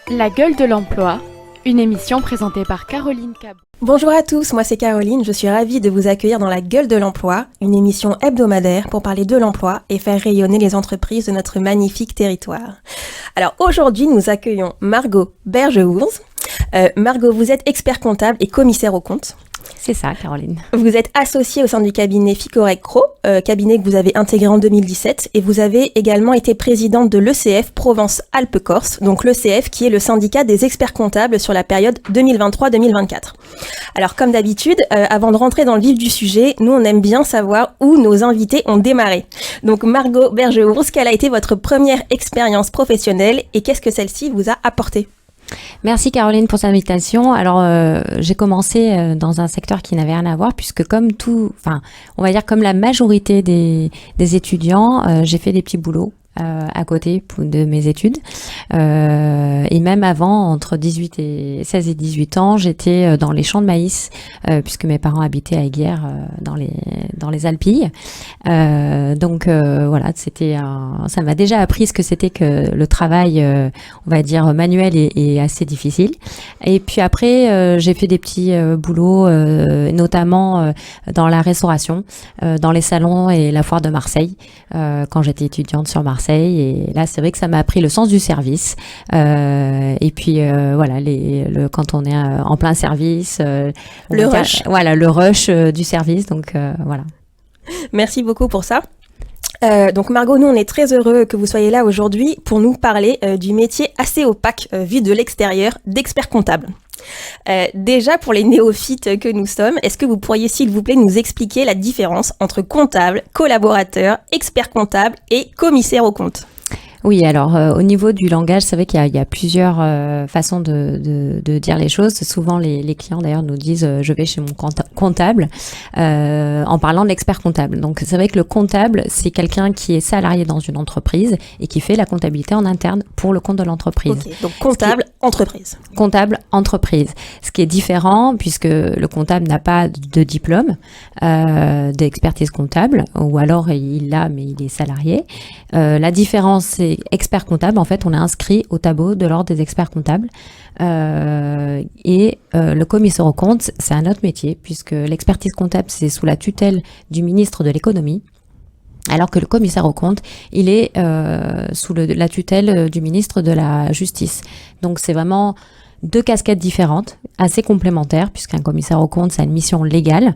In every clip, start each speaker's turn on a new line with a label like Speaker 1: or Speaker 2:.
Speaker 1: La gueule de l'emploi, une émission présentée par Caroline Cabot.
Speaker 2: Bonjour à tous, moi c'est Caroline, je suis ravie de vous accueillir dans La Gueule de l'Emploi, une émission hebdomadaire pour parler de l'emploi et faire rayonner les entreprises de notre magnifique territoire. Alors aujourd'hui, nous accueillons Margot Bergeours. Margot, vous êtes expert comptable et commissaire aux comptes.
Speaker 3: C'est ça, Caroline.
Speaker 2: Vous êtes associée au sein du cabinet Ficorec Cro, cabinet que vous avez intégré en 2017, et vous avez également été présidente de l'ECF Provence-Alpes-Corse, donc l'ECF qui est le syndicat des experts comptables sur la période 2023-2024. Alors comme d'habitude, avant de rentrer dans le vif du sujet, nous on aime bien savoir où nos invités ont démarré. Donc Margot Bergeours, quelle a été votre première expérience professionnelle et qu'est-ce que celle-ci vous a apporté ?
Speaker 3: Merci Caroline pour cette invitation. Alors j'ai commencé dans un secteur qui n'avait rien à voir puisque comme on va dire comme la majorité des étudiants, j'ai fait des petits boulots à côté de mes études. Et même avant, entre 16 et 18 ans, j'étais dans les champs de maïs puisque mes parents habitaient à Aiguières dans les Alpilles. Donc voilà, ça m'a déjà appris ce que c'était que le travail, on va dire manuel et assez difficile. Et puis après, j'ai fait des petits boulots, notamment dans la restauration, dans les salons et la foire de Marseille, quand j'étais étudiante sur Marseille. Et là, c'est vrai que ça m'a appris le sens du service. Et puis voilà, quand on est en plein service,
Speaker 2: le rush.
Speaker 3: Voilà, le rush du service. Donc voilà.
Speaker 2: Merci beaucoup pour ça. Donc Margot, nous on est très heureux que vous soyez là aujourd'hui pour nous parler du métier assez opaque vu de l'extérieur d'expert comptable. Déjà pour les néophytes que nous sommes, est-ce que vous pourriez s'il vous plaît nous expliquer la différence entre comptable, collaborateur, expert comptable et commissaire aux comptes ?
Speaker 3: Oui, alors au niveau du langage, c'est vrai qu'il y a plusieurs façons de dire les choses. Souvent, les clients d'ailleurs nous disent je vais chez mon comptable en parlant de l'expert comptable. Donc c'est vrai que le comptable, c'est quelqu'un qui est salarié dans une entreprise et qui fait la comptabilité en interne pour le compte de l'entreprise.
Speaker 2: Ok, donc comptable entreprise.
Speaker 3: Comptable entreprise. Ce qui est différent puisque le comptable n'a pas de diplôme d'expertise comptable ou alors il l'a mais il est salarié. La différence, c'est expert comptable, en fait, on est inscrit au tableau de l'ordre des experts comptables. Et le commissaire aux comptes, c'est un autre métier, puisque l'expertise comptable, c'est sous la tutelle du ministre de l'économie, alors que le commissaire aux comptes, il est sous la tutelle du ministre de la justice. Donc, c'est vraiment deux casquettes différentes, assez complémentaires, puisqu'un commissaire aux comptes, c'est une mission légale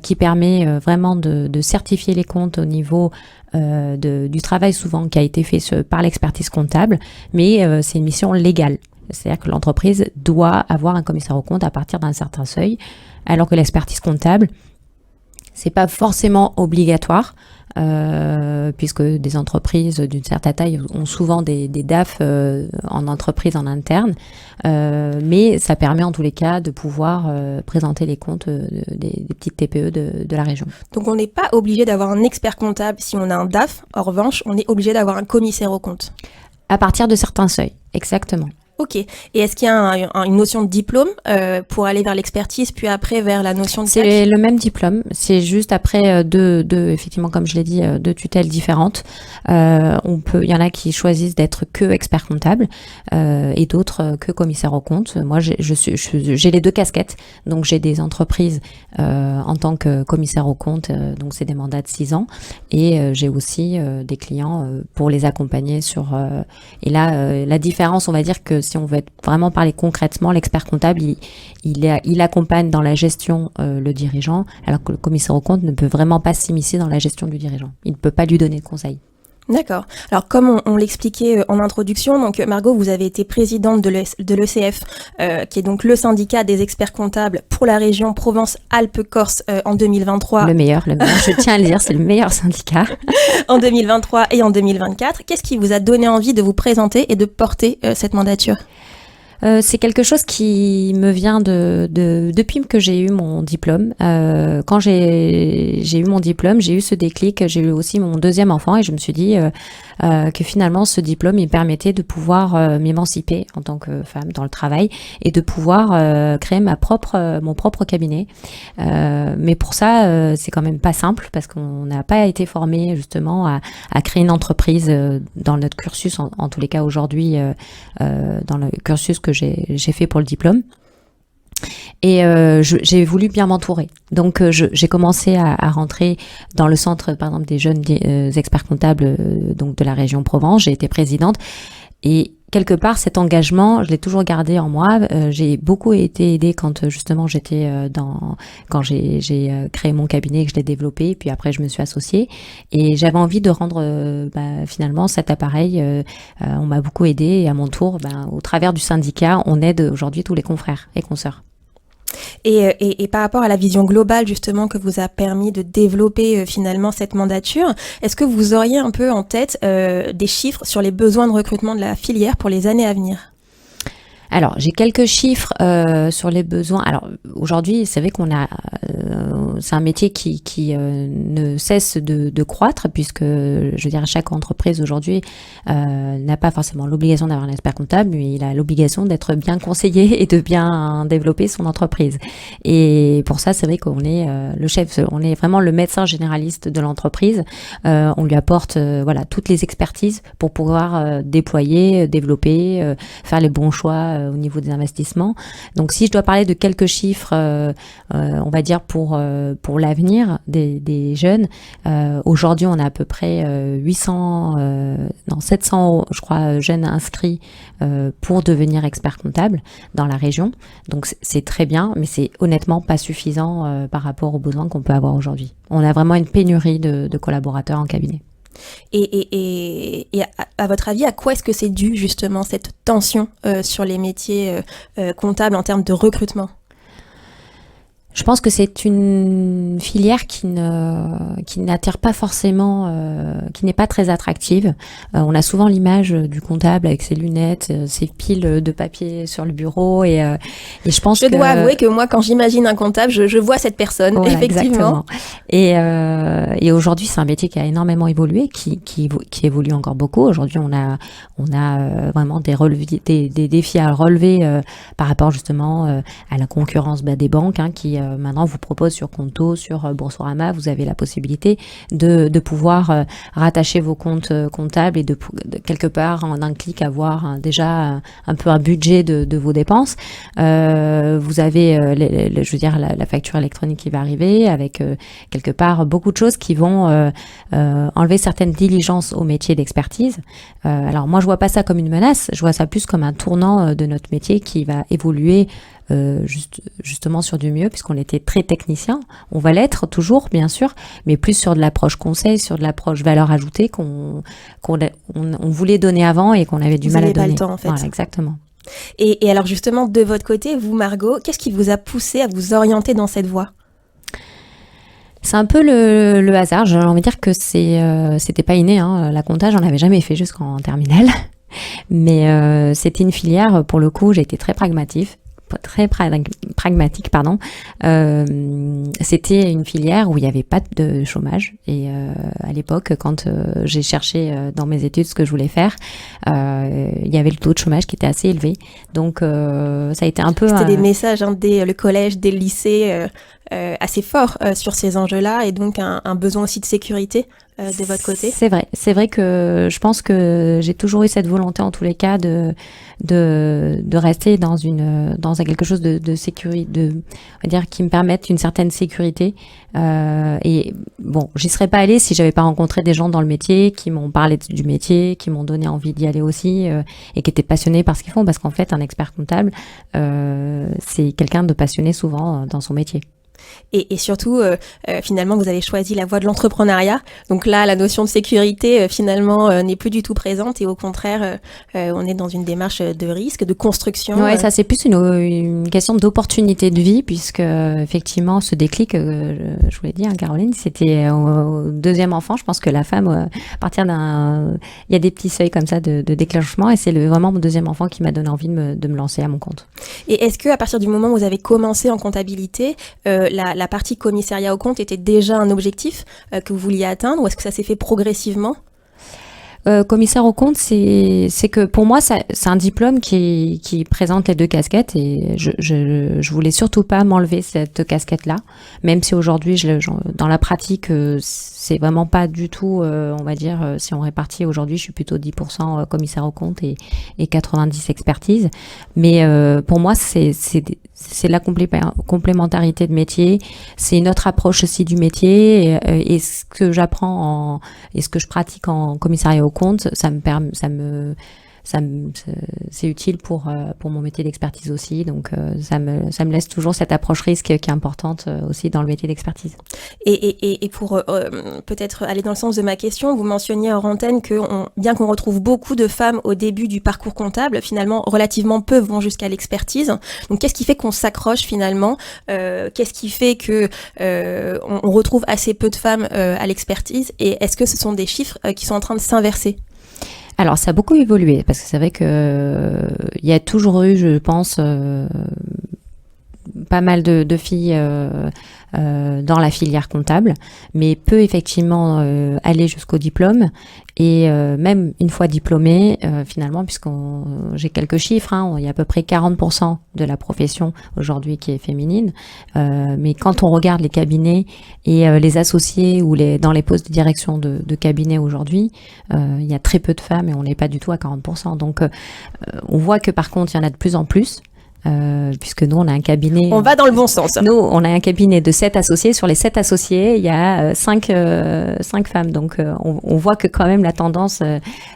Speaker 3: qui permet vraiment de certifier les comptes au niveau du travail souvent qui a été fait par l'expertise comptable, mais c'est une mission légale. C'est-à-dire que l'entreprise doit avoir un commissaire aux comptes à partir d'un certain seuil, alors que l'expertise comptable, c'est pas forcément obligatoire, puisque des entreprises d'une certaine taille ont souvent des DAF en entreprise en interne, mais ça permet en tous les cas de pouvoir présenter les comptes des petites TPE de la région.
Speaker 2: Donc on n'est pas obligé d'avoir un expert comptable si on a un DAF, en revanche on est obligé d'avoir un commissaire aux comptes.
Speaker 3: À partir de certains seuils, exactement.
Speaker 2: Ok. Et est-ce qu'il y a une notion de diplôme pour aller vers l'expertise, puis après vers la notion de
Speaker 3: C'est
Speaker 2: TAC ?
Speaker 3: le même diplôme. C'est juste après deux, effectivement, comme je l'ai dit, deux tutelles différentes. Il y en a qui choisissent d'être que expert comptable et d'autres que commissaire aux comptes. Moi, j'ai les deux casquettes. Donc, j'ai des entreprises en tant que commissaire aux comptes. Donc, c'est des mandats de 6 ans. Et j'ai aussi des clients pour les accompagner sur. Et là, la différence, on va dire que si on veut vraiment parler concrètement, l'expert comptable, il accompagne dans la gestion le dirigeant, alors que le commissaire aux comptes ne peut vraiment pas s'immiscer dans la gestion du dirigeant. Il ne peut pas lui donner de conseils.
Speaker 2: D'accord. Alors comme on l'expliquait en introduction, donc Margot, vous avez été présidente de l'ECF, qui est donc le syndicat des experts comptables pour la région Provence-Alpes-Corse en 2023.
Speaker 3: Le meilleur, je tiens à le dire, c'est le meilleur syndicat.
Speaker 2: En 2023 et en 2024. Qu'est-ce qui vous a donné envie de vous présenter et de porter cette mandature ?
Speaker 3: C'est quelque chose qui me vient depuis que j'ai eu mon diplôme. Quand j'ai eu mon diplôme, j'ai eu ce déclic. J'ai eu aussi mon deuxième enfant et je me suis dit que finalement ce diplôme il permettait de pouvoir m'émanciper en tant que femme dans le travail et de pouvoir créer mon propre cabinet. Mais pour ça, c'est quand même pas simple parce qu'on n'a pas été formé justement à créer une entreprise dans notre cursus, en tous les cas aujourd'hui, dans le cursus que j'ai fait pour le diplôme. Et j'ai voulu bien m'entourer. Donc j'ai commencé à rentrer dans le centre, par exemple, des jeunes experts comptables donc de la région Provence. J'ai été présidente et quelque part cet engagement, je l'ai toujours gardé en moi. J'ai beaucoup été aidée quand justement j'étais quand j'ai créé mon cabinet et que je l'ai développé. Puis après je me suis associée et j'avais envie de rendre finalement cet appareil. On m'a beaucoup aidée et à mon tour, au travers du syndicat, on aide aujourd'hui tous les confrères et consoeurs.
Speaker 2: Et par rapport à la vision globale justement que vous a permis de développer finalement cette mandature, est-ce que vous auriez un peu en tête des chiffres sur les besoins de recrutement de la filière pour les années à venir ?
Speaker 3: Alors, j'ai quelques chiffres sur les besoins. Alors, aujourd'hui, c'est vrai c'est un métier qui ne cesse de croître puisque, je veux dire, chaque entreprise aujourd'hui n'a pas forcément l'obligation d'avoir un expert comptable, mais il a l'obligation d'être bien conseillé et de bien développer son entreprise. Et pour ça, c'est vrai qu'on est on est vraiment le médecin généraliste de l'entreprise. On lui apporte toutes les expertises pour pouvoir déployer, développer, faire les bons choix au niveau des investissements. Donc si je dois parler de quelques chiffres, on va dire pour l'avenir des jeunes, aujourd'hui on a à peu près 700 je crois jeunes inscrits pour devenir expert comptable dans la région. Donc c'est très bien, mais c'est honnêtement pas suffisant par rapport aux besoins qu'on peut avoir aujourd'hui. On a vraiment une pénurie de collaborateurs en cabinet.
Speaker 2: Et à votre avis, à quoi est-ce que c'est dû justement cette tension sur les métiers comptables en termes de recrutement ?
Speaker 3: Je pense que c'est une filière qui n'attire pas forcément, qui n'est pas très attractive. On a souvent l'image du comptable avec ses lunettes, ses piles de papier sur le bureau et je pense que...
Speaker 2: Je dois avouer que moi, quand j'imagine un comptable, je vois cette personne,
Speaker 3: voilà,
Speaker 2: effectivement.
Speaker 3: Exactement. Et aujourd'hui, c'est un métier qui a énormément évolué, qui évolue encore beaucoup. Aujourd'hui, on a vraiment des défis à relever par rapport justement à la concurrence des banques qui maintenant vous propose sur Conto, sur Boursorama, vous avez la possibilité de pouvoir rattacher vos comptes comptables et de quelque part en un clic avoir déjà un peu un budget de vos dépenses. Vous avez je veux dire la facture électronique qui va arriver avec quelque part beaucoup de choses qui vont enlever certaines diligences au métier d'expertise. Alors moi je vois pas ça comme une menace, je vois ça plus comme un tournant de notre métier qui va évoluer justement sur du mieux puisqu'on était très technicien, on va l'être toujours bien sûr, mais plus sur de l'approche conseil, sur de l'approche valeur ajoutée qu'on voulait donner avant et qu'on avait du mal à donner.
Speaker 2: Pas le temps en fait.
Speaker 3: Voilà, exactement.
Speaker 2: Et alors justement de votre côté, vous Margot, qu'est-ce qui vous a poussé à vous orienter dans cette voie ?
Speaker 3: C'est un peu le hasard. J'ai envie de dire que c'était pas inné. La compta, j'en avais jamais fait jusqu'en terminale, mais c'était une filière pour le coup. J'ai été très pragmatique. C'était une filière où il n'y avait pas de chômage et à l'époque quand j'ai cherché dans mes études ce que je voulais faire, il y avait le taux de chômage qui était assez élevé, donc ça a été un peu
Speaker 2: c'était des messages dès le collège, dès le lycée assez forts sur ces enjeux-là et donc un besoin aussi de sécurité de votre côté.
Speaker 3: C'est vrai que je pense que j'ai toujours eu cette volonté en tous les cas de rester dans quelque chose de sécurité, on va dire qui me permette une certaine sécurité. Et bon, j'y serais pas allée si j'avais pas rencontré des gens dans le métier qui m'ont parlé du métier, qui m'ont donné envie d'y aller aussi et qui étaient passionnés par ce qu'ils font, parce qu'en fait un expert comptable c'est quelqu'un de passionné souvent dans son métier.
Speaker 2: Et surtout, finalement, vous avez choisi la voie de l'entrepreneuriat. Donc là, la notion de sécurité, finalement, n'est plus du tout présente. Et au contraire, on est dans une démarche de risque, de construction.
Speaker 3: Ouais, ça c'est plus une question d'opportunité de vie, puisque effectivement, ce déclic, je vous l'ai dit, hein, Caroline, c'était au deuxième enfant. Je pense que la femme, à partir il y a des petits seuils comme ça de déclenchement, et c'est vraiment mon deuxième enfant qui m'a donné envie de me lancer à mon compte.
Speaker 2: Et est-ce que à partir du moment où vous avez commencé en comptabilité, la partie commissariat aux comptes était déjà un objectif que vous vouliez atteindre, ou est-ce que ça s'est fait progressivement ?
Speaker 3: Commissaire aux comptes, c'est que pour moi, c'est un diplôme qui présente les deux casquettes, et je voulais surtout pas m'enlever cette casquette-là, même si aujourd'hui, dans la pratique, c'est vraiment pas du tout, on va dire, si on répartit aujourd'hui, je suis plutôt 10% commissaire aux comptes et 90 expertise. Mais pour moi, c'est la complémentarité de métier, c'est une autre approche aussi du métier, et ce que j'apprends et ce que je pratique en commissariat aux comptes, c'est utile pour mon métier d'expertise aussi. Donc ça me laisse toujours cette approche risque qui est importante aussi dans le métier d'expertise.
Speaker 2: Et pour peut-être aller dans le sens de ma question, vous mentionniez hors antenne que bien qu'on retrouve beaucoup de femmes au début du parcours comptable, finalement relativement peu vont jusqu'à l'expertise. Donc qu'est-ce qui fait qu'on s'accroche finalement ? Qu'est-ce qui fait que on retrouve assez peu de femmes à l'expertise ? Et est-ce que ce sont des chiffres qui sont en train de s'inverser ?
Speaker 3: Alors, ça a beaucoup évolué, parce que c'est vrai que il y a toujours eu, je pense, pas mal de filles dans la filière comptable, mais peu effectivement aller jusqu'au diplôme. Et même une fois diplômée, finalement, j'ai quelques chiffres, hein, il y a à peu près 40% de la profession aujourd'hui qui est féminine. Mais quand on regarde les cabinets et les associés ou dans les postes de direction de cabinet aujourd'hui, il y a très peu de femmes et on n'est pas du tout à 40%. Donc on voit que par contre, il y en a de plus en plus. Puisque nous, on a un cabinet...
Speaker 2: On va dans le bon sens.
Speaker 3: Nous, on a un cabinet de 7 associés. Sur les 7 associés, il y a 5 femmes. Donc, on voit que quand même la tendance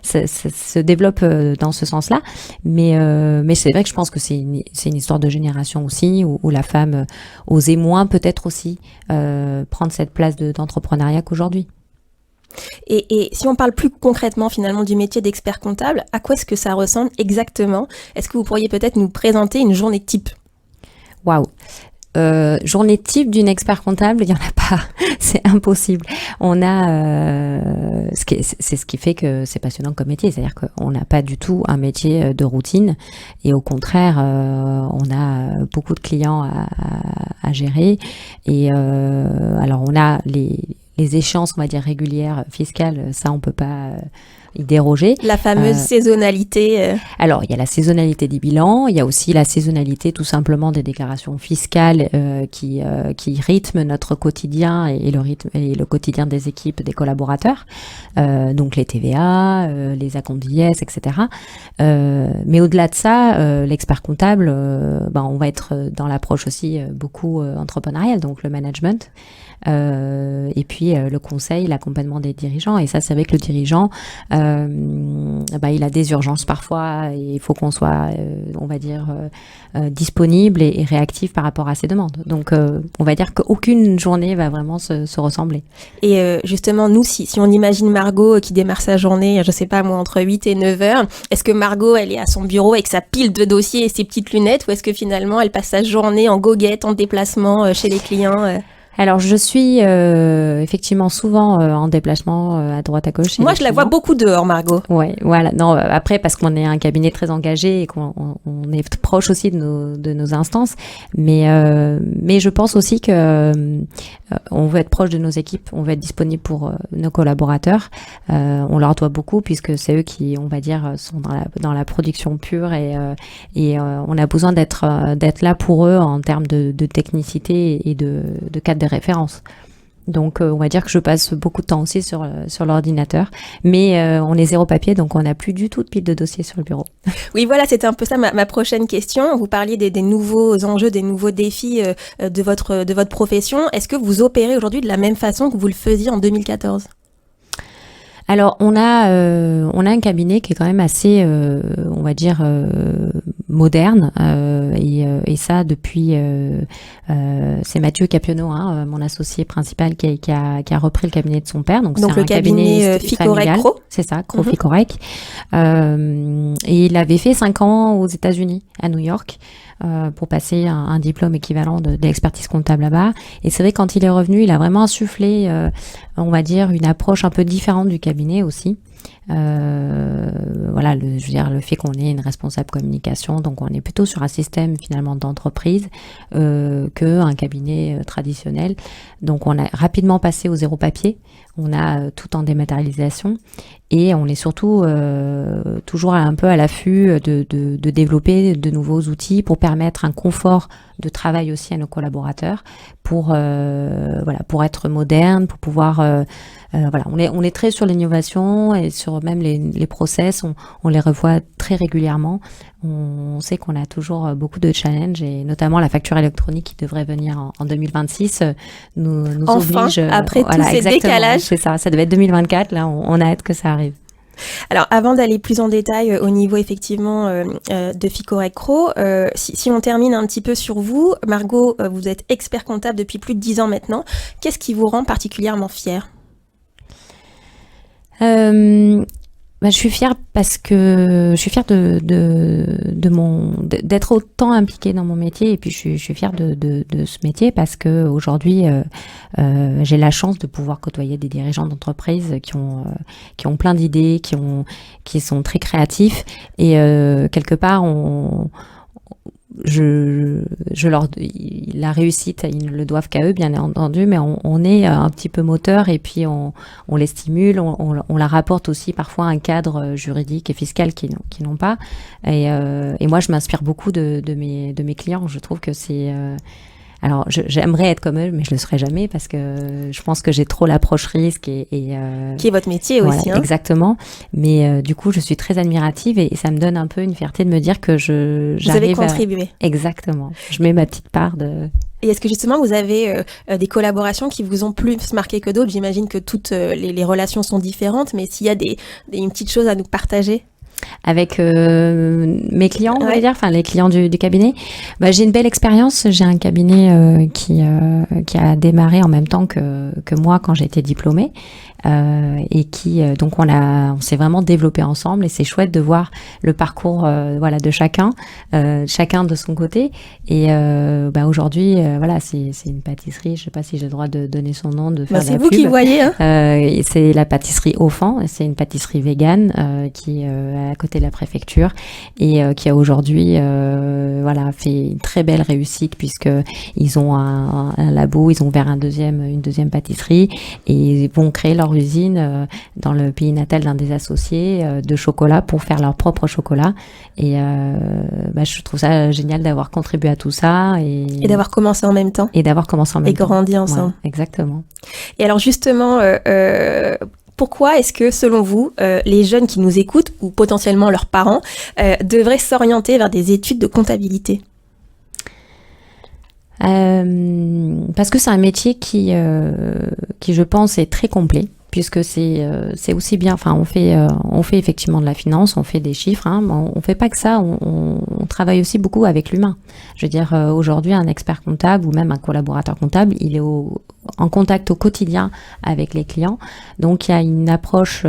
Speaker 3: se développe dans ce sens-là. Mais c'est vrai que je pense que c'est une histoire de génération aussi, où la femme osait moins peut-être aussi prendre cette place d'entrepreneuriat qu'aujourd'hui.
Speaker 2: Et si on parle plus concrètement finalement du métier d'expert comptable, à quoi est-ce que ça ressemble exactement ? Est-ce que vous pourriez peut-être nous présenter une journée type ?
Speaker 3: Waouh ! Journée type d'une expert comptable, il n'y en a pas, c'est impossible. On a, c'est ce qui fait que c'est passionnant comme métier, c'est-à-dire qu'on n'a pas du tout un métier de routine, et au contraire, on a beaucoup de clients à gérer, et alors on a les échéances, on va dire, régulières, fiscales, ça, on peut pas y déroger.
Speaker 2: La fameuse saisonnalité.
Speaker 3: Alors, il y a la saisonnalité des bilans, il y a aussi la saisonnalité tout simplement des déclarations fiscales qui rythment notre quotidien et le quotidien des équipes, des collaborateurs. Donc, les TVA, les acomptes d'IS, etc. Mais au-delà de ça, l'expert comptable, on va être dans l'approche aussi beaucoup entrepreneuriale, donc le management. Et puis le conseil, l'accompagnement des dirigeants. Et ça, c'est vrai que le dirigeant, il a des urgences parfois, et il faut qu'on soit, on va dire, disponible et réactif par rapport à ses demandes. Donc, on va dire qu'aucune journée va vraiment se ressembler.
Speaker 2: Et justement, nous, si on imagine Margot qui démarre sa journée, je sais pas moi, entre 8 et 9 heures, est-ce que Margot, elle est à son bureau avec sa pile de dossiers et ses petites lunettes, ou est-ce que finalement, elle passe sa journée en goguette, en déplacement chez les clients
Speaker 3: Alors, je suis effectivement souvent en déplacement à droite à gauche.
Speaker 2: Moi, je la vois beaucoup dehors, Margot.
Speaker 3: Ouais, voilà. Non, après, parce qu'on est un cabinet très engagé et qu'on est proche aussi de nos instances, mais je pense aussi que on veut être proche de nos équipes, on veut être disponible pour nos collaborateurs. On leur doit beaucoup, puisque c'est eux qui, on va dire, sont dans la production pure, et on a besoin d'être là pour eux en termes de technicité et de cadre de référence. Donc, on va dire que je passe beaucoup de temps aussi sur l'ordinateur, mais on est zéro papier, donc on n'a plus du tout de pile de dossiers sur le bureau.
Speaker 2: Oui, voilà, c'était un peu ça ma prochaine question. Vous parliez des nouveaux enjeux, des nouveaux défis de votre profession. Est-ce que vous opérez aujourd'hui de la même façon que vous le faisiez en 2014 ?
Speaker 3: Alors, on a un cabinet qui est quand même assez, on va dire, moderne et ça depuis c'est Mathieu Capionneau, mon associé principal qui a repris le cabinet de son père. Donc c'est
Speaker 2: le
Speaker 3: un cabinet
Speaker 2: Ficorec Cro.
Speaker 3: C'est ça, Cro Ficorec. Et il avait fait 5 ans aux États-Unis, à New York, pour passer un diplôme équivalent de l'expertise comptable là-bas. Et c'est vrai, quand il est revenu, il a vraiment insufflé, on va dire, une approche un peu différente du cabinet aussi. Voilà, je veux dire, le fait qu'on ait une responsable communication, donc on est plutôt sur un système finalement d'entreprise qu'un cabinet traditionnel. Donc on a rapidement passé au zéro papier, on a tout en dématérialisation et on est surtout toujours un peu à l'affût de développer de nouveaux outils pour permettre un confort de travail aussi à nos collaborateurs, pour être moderne, pour pouvoir on est très sur l'innovation et sur même les process, on les revoit très régulièrement. On sait qu'on a toujours beaucoup de challenges et notamment la facture électronique qui devrait venir en 2026 nous oblige.
Speaker 2: Après tous ces décalages.
Speaker 3: C'est ça devait être 2024, là on a hâte que ça arrive.
Speaker 2: Alors, avant d'aller plus en détail au niveau effectivement de Ficorec Cro, si on termine un petit peu sur vous, Margot, vous êtes expert comptable depuis plus de 10 ans maintenant. Qu'est-ce qui vous rend particulièrement fière ?
Speaker 3: Je suis fière parce que je suis fière d'être autant impliquée dans mon métier, et puis je suis fière de ce métier parce que aujourd'hui j'ai la chance de pouvoir côtoyer des dirigeants d'entreprise qui ont plein d'idées, qui sont très créatifs, et quelque part la réussite, ils ne le doivent qu'à eux, bien entendu, mais on est un petit peu moteur, et puis on les stimule, on la rapporte aussi parfois un cadre juridique et fiscal qu'ils n'ont pas. Et moi, je m'inspire beaucoup de mes clients. Je trouve que c'est... Alors, j'aimerais être comme eux, mais je le serai jamais parce que je pense que j'ai trop l'approche risque qui est
Speaker 2: votre métier aussi.
Speaker 3: Exactement. Mais du coup, je suis très admirative et ça me donne un peu une fierté de me dire que
Speaker 2: vous avez contribué.
Speaker 3: Exactement. Je mets ma petite part de...
Speaker 2: Et est-ce que justement vous avez des collaborations qui vous ont plus marqué que d'autres ? J'imagine que toutes les relations sont différentes, mais s'il y a une petite chose à nous partager ?
Speaker 3: Avec mes clients, on va dire, enfin les clients du cabinet. J'ai une belle expérience. J'ai un cabinet qui a démarré en même temps que moi quand j'ai été diplômée, et qui donc on s'est vraiment développé ensemble, et c'est chouette de voir le parcours de chacun de son côté. Et aujourd'hui c'est une pâtisserie. Je sais pas si j'ai le droit de donner son nom, de faire de la pub.
Speaker 2: C'est vous qui voyez.
Speaker 3: C'est la pâtisserie Aufan. C'est une pâtisserie végane qui à côté de la préfecture, et qui a aujourd'hui fait une très belle réussite, puisque ils ont un labo, ils ont ouvert une deuxième pâtisserie, et ils vont créer leur usine dans le pays natal d'un des associés de chocolat pour faire leur propre chocolat. Et je trouve ça génial d'avoir contribué à tout ça et
Speaker 2: d'avoir commencé en même temps.
Speaker 3: Et
Speaker 2: grandi ensemble.
Speaker 3: Ouais, exactement.
Speaker 2: Et alors justement, pourquoi est-ce que, selon vous, les jeunes qui nous écoutent, ou potentiellement leurs parents, devraient s'orienter vers des études de comptabilité ?
Speaker 3: Parce que c'est un métier qui je pense, est très complet, puisque c'est aussi bien, enfin on fait effectivement de la finance, on fait des chiffres, mais on fait pas que ça, on travaille aussi beaucoup avec l'humain. Je veux dire, aujourd'hui, un expert comptable ou même un collaborateur comptable, il est en contact au quotidien avec les clients, donc il y a une approche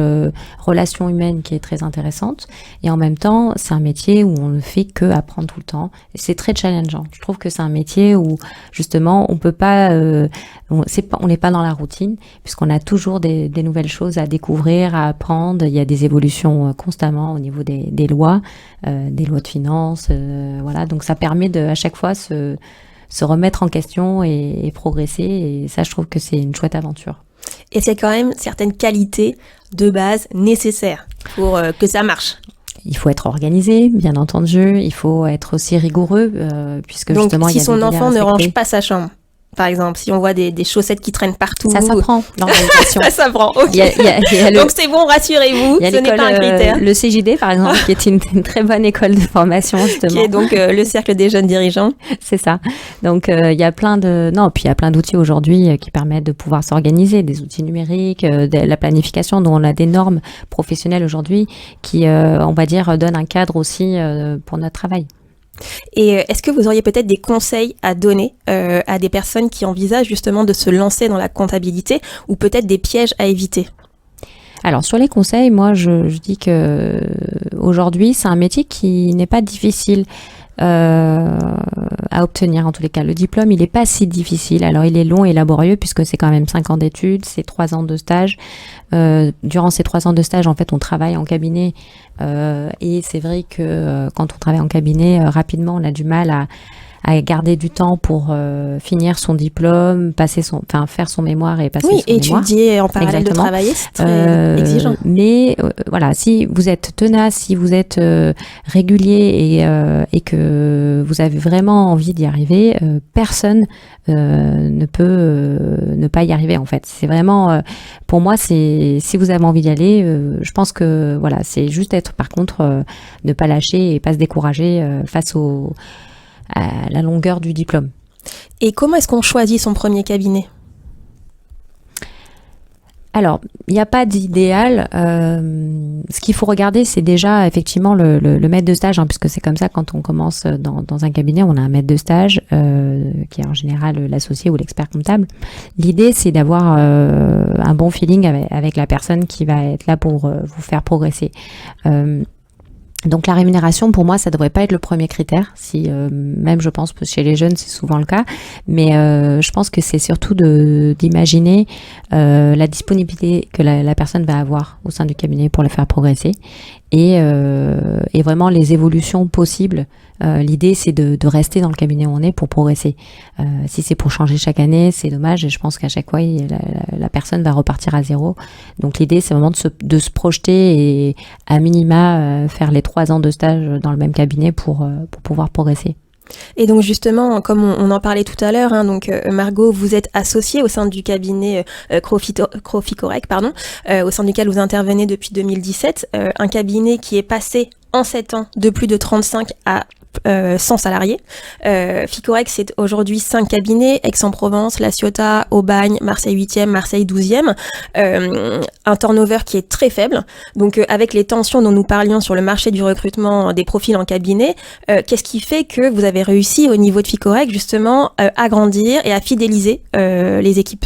Speaker 3: relation humaine qui est très intéressante, et en même temps c'est un métier où on ne fait que apprendre tout le temps, et c'est très challengeant. Je trouve que c'est un métier où justement on peut pas on n'est pas dans la routine, puisqu'on a toujours des nouvelles choses à découvrir, à apprendre. Il y a des évolutions constamment au niveau des lois, des lois de finances, donc ça permet à chaque fois se remettre en question et progresser, et ça, je trouve que c'est une chouette aventure.
Speaker 2: Et c'est quand même certaines qualités de base nécessaires pour que ça marche.
Speaker 3: Il faut être organisé, bien entendu. Il faut être aussi rigoureux, puisque
Speaker 2: donc,
Speaker 3: justement, il y a des
Speaker 2: son enfant ne range pas sa chambre, par exemple, si on voit des chaussettes qui traînent partout.
Speaker 3: Ça s'apprend, l'organisation.
Speaker 2: Ça s'apprend, ok. Donc c'est bon, rassurez-vous, ce n'est pas un critère.
Speaker 3: Le CJD, par exemple, qui est une très bonne école de formation, justement.
Speaker 2: Qui est donc le cercle des jeunes dirigeants.
Speaker 3: C'est ça. Donc il y a plein d'outils aujourd'hui qui permettent de pouvoir s'organiser, des outils numériques, de la planification, dont on a des normes professionnelles aujourd'hui qui, on va dire, donnent un cadre aussi pour notre travail.
Speaker 2: Et est-ce que vous auriez peut-être des conseils à donner à des personnes qui envisagent justement de se lancer dans la comptabilité ou peut-être des pièges à éviter?
Speaker 3: Alors sur les conseils, moi je dis que aujourd'hui c'est un métier qui n'est pas difficile à obtenir. En tous les cas, le diplôme il n'est pas si difficile. Alors il est long et laborieux puisque c'est quand même 5 ans d'études, c'est 3 ans de stage. Durant ces 3 ans de stage, en fait, on travaille en cabinet et c'est vrai que quand on travaille en cabinet, rapidement on a du mal à garder du temps pour finir son diplôme, faire son mémoire et passer son mémoire.
Speaker 2: Oui, étudier en parallèle de travailler, c'est très exigeant.
Speaker 3: Mais voilà, si vous êtes tenace, si vous êtes régulier et que vous avez vraiment envie d'y arriver, personne ne peut ne pas y arriver en fait. C'est vraiment, pour moi, si vous avez envie d'y aller, je pense que voilà, c'est juste être par contre ne pas lâcher et pas se décourager face à la longueur du diplôme.
Speaker 2: Et comment est-ce qu'on choisit son premier cabinet ?
Speaker 3: Alors, il n'y a pas d'idéal. Ce qu'il faut regarder, c'est déjà effectivement le maître de stage, puisque c'est comme ça quand on commence dans un cabinet, on a un maître de stage qui est en général l'associé ou l'expert comptable. L'idée, c'est d'avoir un bon feeling avec la personne qui va être là pour vous faire progresser. Donc la rémunération, pour moi, ça devrait pas être le premier critère. Si même je pense que chez les jeunes, c'est souvent le cas, mais je pense que c'est surtout d'imaginer la disponibilité que la personne va avoir au sein du cabinet pour le faire progresser et vraiment les évolutions possibles. L'idée, c'est de rester dans le cabinet où on est pour progresser. Si c'est pour changer chaque année, c'est dommage et je pense qu'à chaque fois, la personne va repartir à zéro. Donc l'idée, c'est vraiment de se projeter et à minima faire les 3 ans de stage dans le même cabinet pour pouvoir progresser.
Speaker 2: Et donc justement, comme on en parlait tout à l'heure, donc Margot, vous êtes associée au sein du cabinet Croficorec, au sein duquel vous intervenez depuis 2017, un cabinet qui est passé en 7 ans de plus de 35 à 100 salariés. Ficorec, c'est aujourd'hui 5 cabinets, Aix-en-Provence, La Ciotat, Aubagne, Marseille 8e, Marseille 12e. Un turnover qui est très faible. Donc, avec les tensions dont nous parlions sur le marché du recrutement des profils en cabinet, qu'est-ce qui fait que vous avez réussi au niveau de Ficorec, justement, à grandir et à fidéliser les équipes ?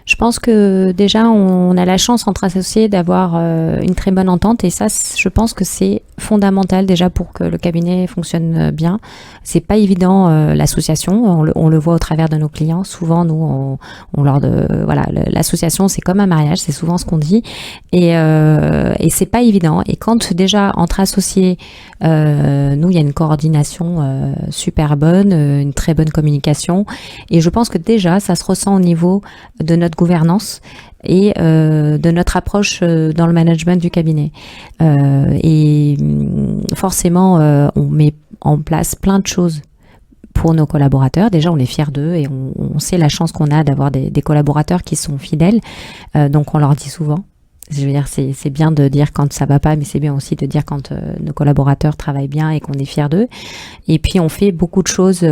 Speaker 3: Je pense que déjà, on a la chance entre associés d'avoir une très bonne entente et ça, je pense que c'est fondamental déjà pour que le cabinet fonctionne bien. C'est pas évident l'association, on le voit au travers de nos clients. Souvent, nous, l'association, c'est comme un mariage, c'est souvent ce qu'on dit et c'est pas évident. Et quand déjà entre associés, nous, il y a une coordination super bonne, une très bonne communication et je pense que déjà, ça se ressent au niveau de notre gouvernance et de notre approche dans le management du cabinet. Et forcément, on met en place plein de choses pour nos collaborateurs. Déjà, on est fiers d'eux et on sait la chance qu'on a d'avoir des collaborateurs qui sont fidèles. Donc, on leur dit souvent. Je veux dire, c'est bien de dire quand ça va pas, mais c'est bien aussi de dire quand nos collaborateurs travaillent bien et qu'on est fiers d'eux. Et puis, on fait beaucoup de choses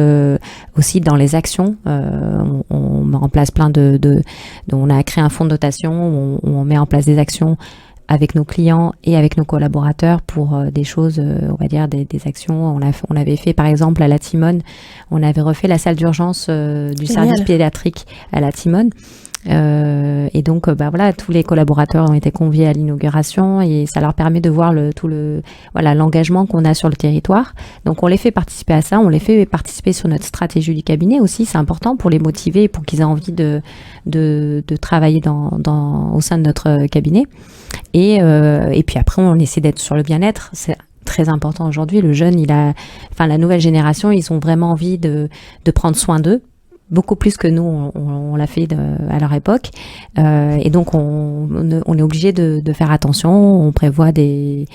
Speaker 3: aussi dans les actions. On met en place on a créé un fonds de dotation où on met en place des actions avec nos clients et avec nos collaborateurs pour des choses, on va dire des actions. On avait fait par exemple à la Timone, on avait refait la salle d'urgence du service pédiatrique à la Timone. Et donc tous les collaborateurs ont été conviés à l'inauguration et ça leur permet de voir l'engagement qu'on a sur le territoire. Donc on les fait participer à ça, on les fait participer sur notre stratégie du cabinet aussi, c'est important pour les motiver, pour qu'ils aient envie de travailler au sein de notre cabinet. Et puis après on essaie d'être sur le bien-être, c'est très important aujourd'hui. Le jeune, la nouvelle génération, ils ont vraiment envie de prendre soin d'eux. Beaucoup plus que nous, on l'a fait à leur époque. Et donc, on est obligé de faire attention. On prévoit des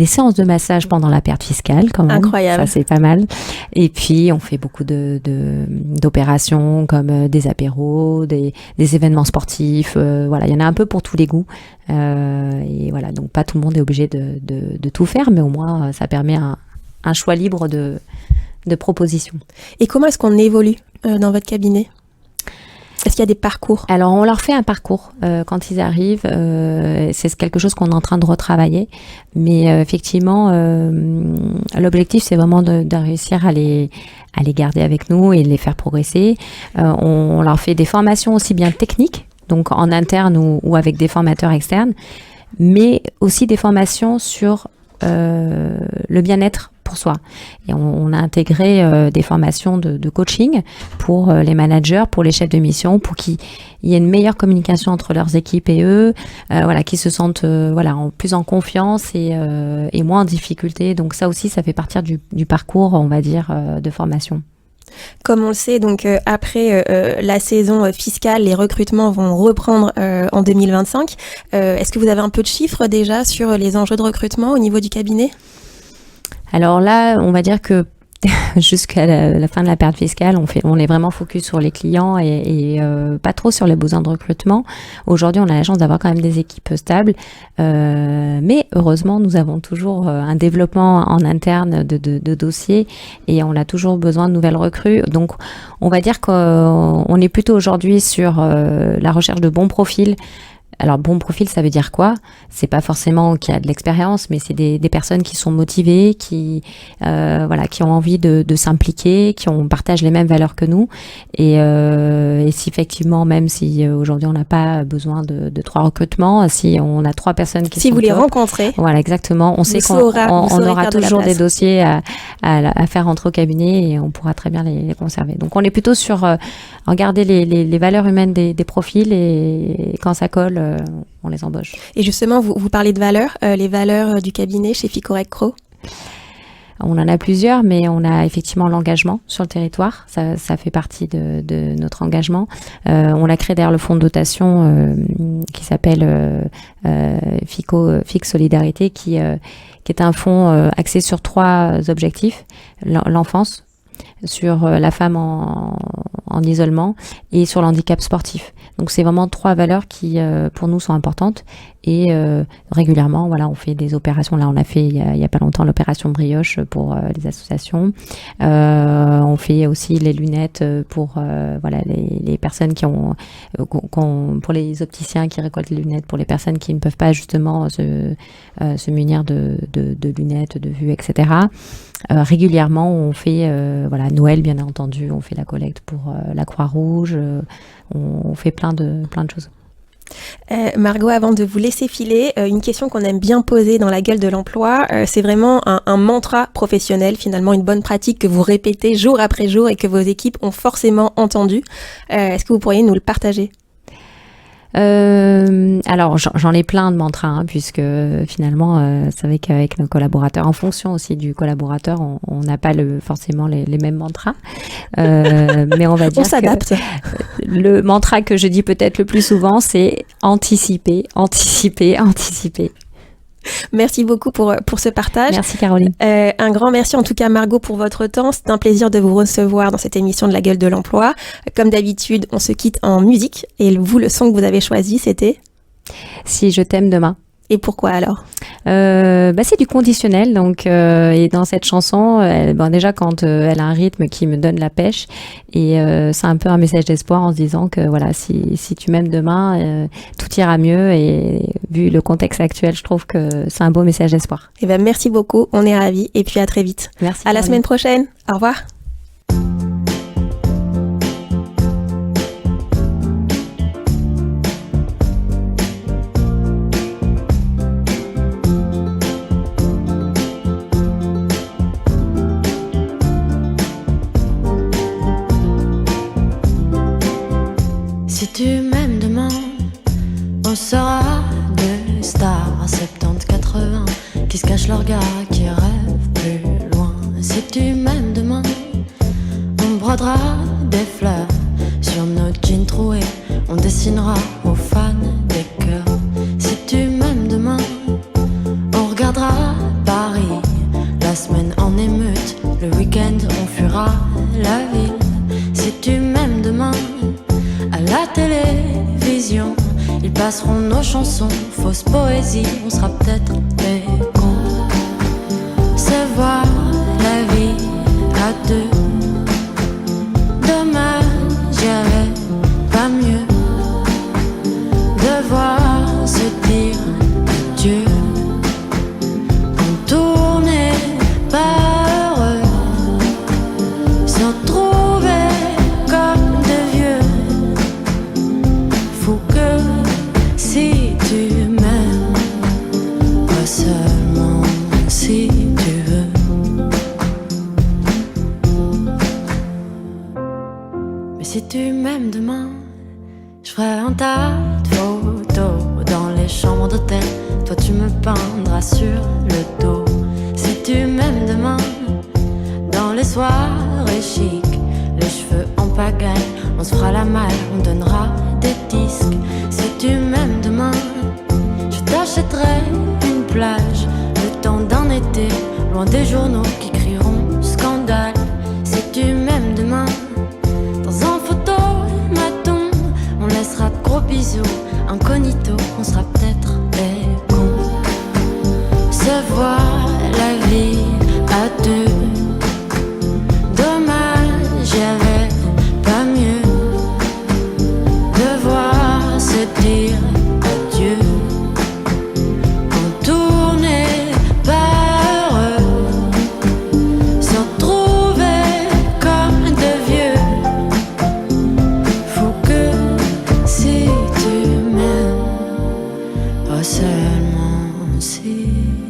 Speaker 3: séances de massage pendant la perte fiscale, quand même.
Speaker 2: Incroyable.
Speaker 3: Ça, c'est pas mal. Et puis, on fait beaucoup d'opérations comme des apéros, des événements sportifs. Il y en a un peu pour tous les goûts. Et voilà, donc pas tout le monde est obligé de tout faire, mais au moins, ça permet un choix libre de propositions.
Speaker 2: Et comment est-ce qu'on évolue dans votre cabinet ? Est-ce qu'il y a des parcours?
Speaker 3: Alors, on leur fait un parcours quand ils arrivent. C'est quelque chose qu'on est en train de retravailler. Mais effectivement, l'objectif, c'est vraiment de réussir à les garder avec nous et de les faire progresser. On leur fait des formations aussi bien techniques, donc en interne ou avec des formateurs externes, mais aussi des formations sur le bien-être pour soi. Et on a intégré des formations de coaching pour les managers, pour les chefs de mission, pour qu'il y ait une meilleure communication entre leurs équipes et eux, qu'ils se sentent plus en confiance et moins en difficulté. Donc ça aussi, ça fait partie du parcours, on va dire, de formation.
Speaker 2: Comme on le sait, donc après la saison fiscale, les recrutements vont reprendre en 2025. Est-ce que vous avez un peu de chiffres déjà sur les enjeux de recrutement au niveau du cabinet?
Speaker 3: Alors là, on va dire que jusqu'à la fin de la période fiscale, on est vraiment focus sur les clients et pas trop sur les besoins de recrutement. Aujourd'hui, on a la chance d'avoir quand même des équipes stables, mais heureusement, nous avons toujours un développement en interne de dossiers et on a toujours besoin de nouvelles recrues. Donc, on va dire qu'on est plutôt aujourd'hui sur la recherche de bons profils. Alors, bon profil, ça veut dire quoi? C'est pas forcément qu'il y a de l'expérience, mais c'est des personnes qui sont motivées, qui ont envie de s'impliquer, partagent les mêmes valeurs que nous. Et si effectivement, même si aujourd'hui on n'a pas besoin de 3 recrutements, si on a 3 personnes qui
Speaker 2: si
Speaker 3: sont
Speaker 2: vous les
Speaker 3: top,
Speaker 2: rencontrez,
Speaker 3: voilà, exactement. On sait qu'on aura toujours des dossiers à faire rentrer au cabinet et on pourra très bien les conserver. Donc, on est plutôt sur regarder les valeurs humaines des profils et quand ça colle, on les embauche.
Speaker 2: Et justement, vous parlez de valeurs, les valeurs du cabinet chez Ficorec Cro.
Speaker 3: On en a plusieurs, mais on a effectivement l'engagement sur le territoire. Ça fait partie de notre engagement. On a créé d'ailleurs le fonds de dotation qui s'appelle FIC Solidarité, qui est un fonds axé sur 3 objectifs. L'enfance, sur la femme en isolement et sur le handicap sportif. Donc c'est vraiment 3 valeurs qui pour nous sont importantes et régulièrement on fait des opérations. Là on a fait il y a pas longtemps l'opération Brioche pour les associations. On fait aussi les lunettes pour les personnes qui ont pour les opticiens qui récoltent les lunettes pour les personnes qui ne peuvent pas justement se munir de lunettes de vue, etc. Régulièrement on fait Noël bien entendu, on fait la collecte pour la Croix-Rouge, on fait plein de choses.
Speaker 2: Margot, avant de vous laisser filer, une question qu'on aime bien poser dans la gueule de l'emploi, c'est vraiment un mantra professionnel, finalement une bonne pratique que vous répétez jour après jour et que vos équipes ont forcément entendu. Est-ce que vous pourriez nous le partager?
Speaker 3: Alors j'en ai plein de mantras puisque finalement c'est vrai qu'avec nos collaborateurs, en fonction aussi du collaborateur, on n'a pas forcément les mêmes mantras, mais on va dire
Speaker 2: on s'adapte.
Speaker 3: Le mantra que je dis peut-être le plus souvent, c'est anticiper.
Speaker 2: Merci beaucoup pour ce partage.
Speaker 3: Merci Caroline.
Speaker 2: Un grand merci en tout cas Margot pour votre temps. C'est un plaisir de vous recevoir dans cette émission de la gueule de l'emploi. Comme d'habitude, on se quitte en musique. Et vous, le son que vous avez choisi, c'était
Speaker 3: Si je t'aime demain.
Speaker 2: Et pourquoi alors?
Speaker 3: C'est du conditionnel, donc et dans cette chanson, déjà quand elle a un rythme qui me donne la pêche, et c'est un peu un message d'espoir en se disant que si tu m'aimes demain, tout ira mieux, et vu le contexte actuel, je trouve que c'est un beau message d'espoir.
Speaker 2: Eh ben merci beaucoup, on est ravis, et puis à très vite.
Speaker 3: Merci.
Speaker 2: À la semaine prochaine. Au revoir.
Speaker 4: Si tu m'aimes demain, on sera deux stars à 70-80 qui se cachent leur gars, qui rêvent plus loin. Si tu m'aimes demain, on brodera des fleurs sur nos jeans troués, on dessinera aux fans des cœurs. Si tu m'aimes demain, on regardera Paris, la semaine en émeute, le week-end on fuira la ville. Si tu m'aimes demain, à la télévision, ils passeront nos chansons, fausse poésie, on sera peut-être des cons. Se voir la vie à deux, dommage, j'y avais pas Si tu m'aimes demain, je ferai un tas de photos dans les chambres d'hôtel. Toi tu me peindras sur le dos. Si tu m'aimes demain, dans les soirées chic, les cheveux en pagaille, on se fera la malle, on donnera des disques. Si tu m'aimes demain, je t'achèterai une plage, le temps d'un été, loin des journaux qui crieront scandale. Si tu m'aimes demain, dans un photomaton, on laissera de gros bisous, incognito, on sera peut-être des cons. Se voir la vie à deux, dommage, y'avait pas mieux. Devoir se dire adieu quand tout n'est pas heureux, se retrouver comme de vieux. Faut que si tu m'aimes, pas seulement si.